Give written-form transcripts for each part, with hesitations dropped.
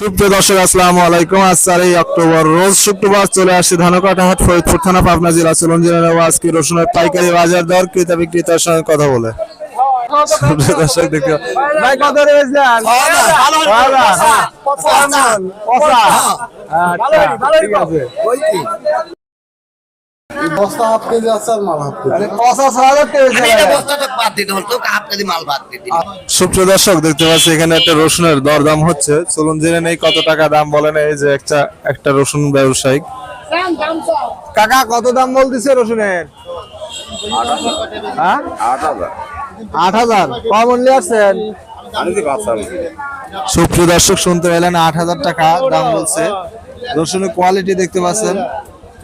সুপ্রিয় দর্শক আসসালামু আলাইকুম। আজ 4 অক্টোবর রোজ শুক্রবার চলে আসছে ধানকাটা হাট, ফরিদপুর থানা, পাবনা জেলা। চলুন জেনে নেব আজকে রসুনের পাইকারি বাজার দর, ক্রেতা বিক্রেতার সঙ্গে কথা বলে। সুপ্রিয় দর্শক দেখতে ভাই কত রয়েছেন? ঠিক আছে। বস্তা হাফ কেজি আছে আর মাল হাফ কেজি। সুপ্রিয় দর্শক দেখতে পাচ্ছি এখানে একটা রসুনের দরদাম হচ্ছে। চলুন জেনে নেই কত টাকা দাম বলেন এই যে একটা রসুন ব্যবসায়িক। কাকা কত দাম বলতেছে রসুনের? 8,000। কমন নিয়ে আসছেন? সুপ্রিয় দর্শক শুনতে পেলেন 8,000 টাকা দাম বলছে। রসুনের কোয়ালিটি দেখতে পাচ্ছেন,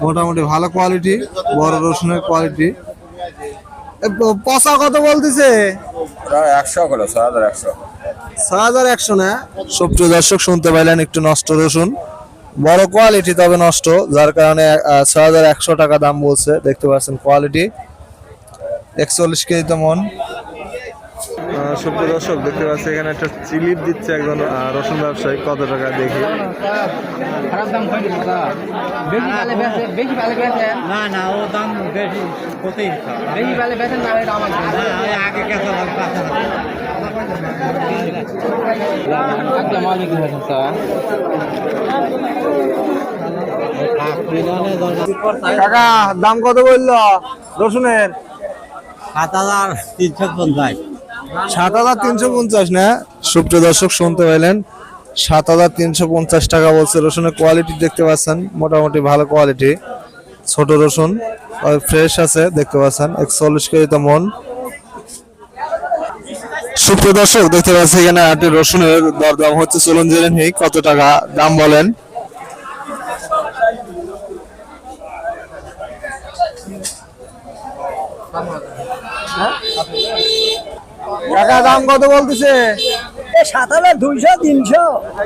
মোটামুটি ভালো কোয়ালিটি, বড় রসুনের কোয়ালিটি। পচা কত বলতেছে? 6,100 না। সুপ্রিয় দর্শক শুনতে পাইলেন একটু নষ্ট রসুন, বড় কোয়ালিটি তবে নষ্ট, যার কারণে 6,100 টাকা দাম বলছে। দেখতে পাচ্ছেন কোয়ালিটি 41 কেজি তো মন। সুপ্রিয় দর্শক দেখতে পাচ্ছি এখানে একটা চিলিপ দিচ্ছে একজন রসুন ব্যবসায়ী। কত টাকা দেখি। খারাপ দাম কই দাদা? বেশি ভালো বেচে না না, ও দাম বেশি কতই বেশি ভালো বেচেন না, এটা আমার না আগে কেসা লাগবে আচ্ছা মালিক হয়েছে স্যার। কাকা দাম কত বললো রসুনের? 7,350। 7,350 না। সুপ্রিয় দর্শক শুনতে পাইলেন 7,350 টাকা বলছে। রসুনের কোয়ালিটি দেখতে পাচ্ছেন, মোটামুটি ভালো কোয়ালিটি, ছোট রসুন, ফ্রেশ আছে দেখতে পাচ্ছেন। 41 কেজি তো মন। সুপ্রিয় দর্শক দেখতে পাচ্ছি এখানে আটি রসুনের দরদাম হচ্ছে। চলুন জেনে নেই কত টাকা দাম বলেন। কাকা দাম কত বলতেছে? 7,200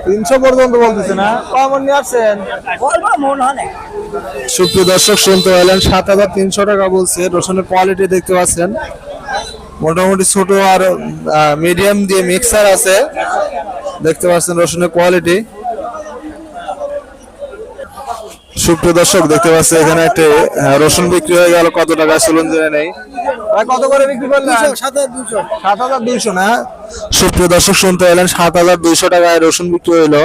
300 পর্যন্ত বলতেছে না। কমন নিয়ে আসছেন? বলবো মন হয় না। সুপ্রিয় দর্শক শুনতে পেলেন 7,300 টাকা বলছে। রসুনের কোয়ালিটি দেখতে পাচ্ছেন, মোটামুটি ছোট আর মিডিয়াম দিয়ে মিক্সার আছে দেখতে পাচ্ছেন রসুনের কোয়ালিটি। সুপ্রিয় দর্শক দেখতে পাচ্ছি এখানে একটা রসুন বিক্রি হয়ে গেল। কত টাকা চলুন জেনে নেই। কত করে বিক্রি করলেন? 7,200 না। সুপ্রিয় দর্শক শুনতে পেলেন 7,200 টাকায় রসুন বিক্রি হইলো।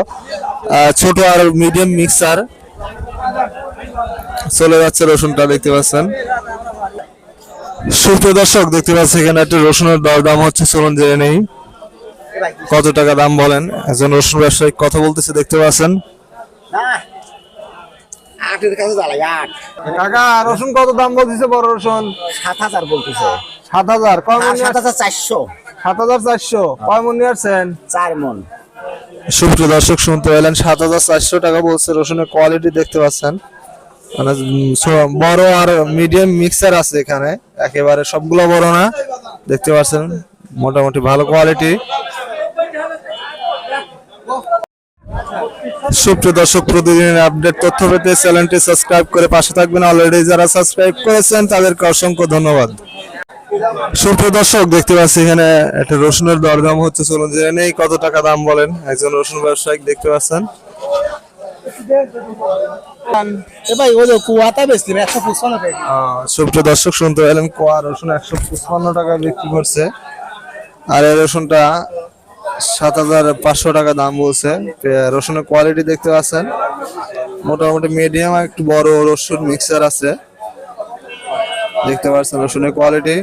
ছোট আর মিডিয়াম মিক্সার চলে যাচ্ছে রসুনটা দেখতে পাচ্ছেন। সুপ্রিয় দর্শক দেখতে পাচ্ছি এখানে একটা রসুনের দরদাম হচ্ছে। চলুন জেনে নেই কত টাকা দাম বলেন। একজন রসুন ব্যবসায়ী কথা বলতেছে দেখতে পাচ্ছেন। কাকা রসুন কত দাম বলতেছে? বড় রসুন 7,000 বলতেছে। 7,000। কয় মন? 7,400। 7,400। কয় মন নিয়ে আসছেন? 4 মন। সুপ্রিয় দর্শক শুনতে পেলেন 7,400 টাকা বলছে। রসুনের কোয়ালিটি দেখতে পাচ্ছেন, মানে বড় আর মিডিয়াম মিক্সার আছে এখানে, একেবারে সবগুলো বড় না দেখতে পাচ্ছেন, মোটামুটি ভালো কোয়ালিটি। সুপ্রিয় দর্শক প্রতিদিনের আপডেট তথ্য পেতে চ্যানেলটি সাবস্ক্রাইব করে পাশে থাকবেন। অলরেডি যারা সাবস্ক্রাইব করেছেন তাদেরকে অসংখ্য ধন্যবাদ। সুপ্রিয় দর্শক দেখতে পাচ্ছি এখানে একটা রসুনের দরদাম হচ্ছে। চলুন জেনে নেই কত টাকা দাম বলেন। একজন রসুন ব্যবসায়ী দেখতে পাচ্ছেন। সুপ্রিয় দর্শক শুনতে পেলেন কোয়া রসুন 155 টাকা বিক্রি করছে। আর এই রসুনটা 7,500 টাকা দাম বলছে। রসুনের কোয়ালিটি দেখতে পাচ্ছেন, মোটামুটি মিডিয়াম আর একটু বড় রসুন মিক্সার আছে দেখতে পাচ্ছেন রসুনের কোয়ালিটি।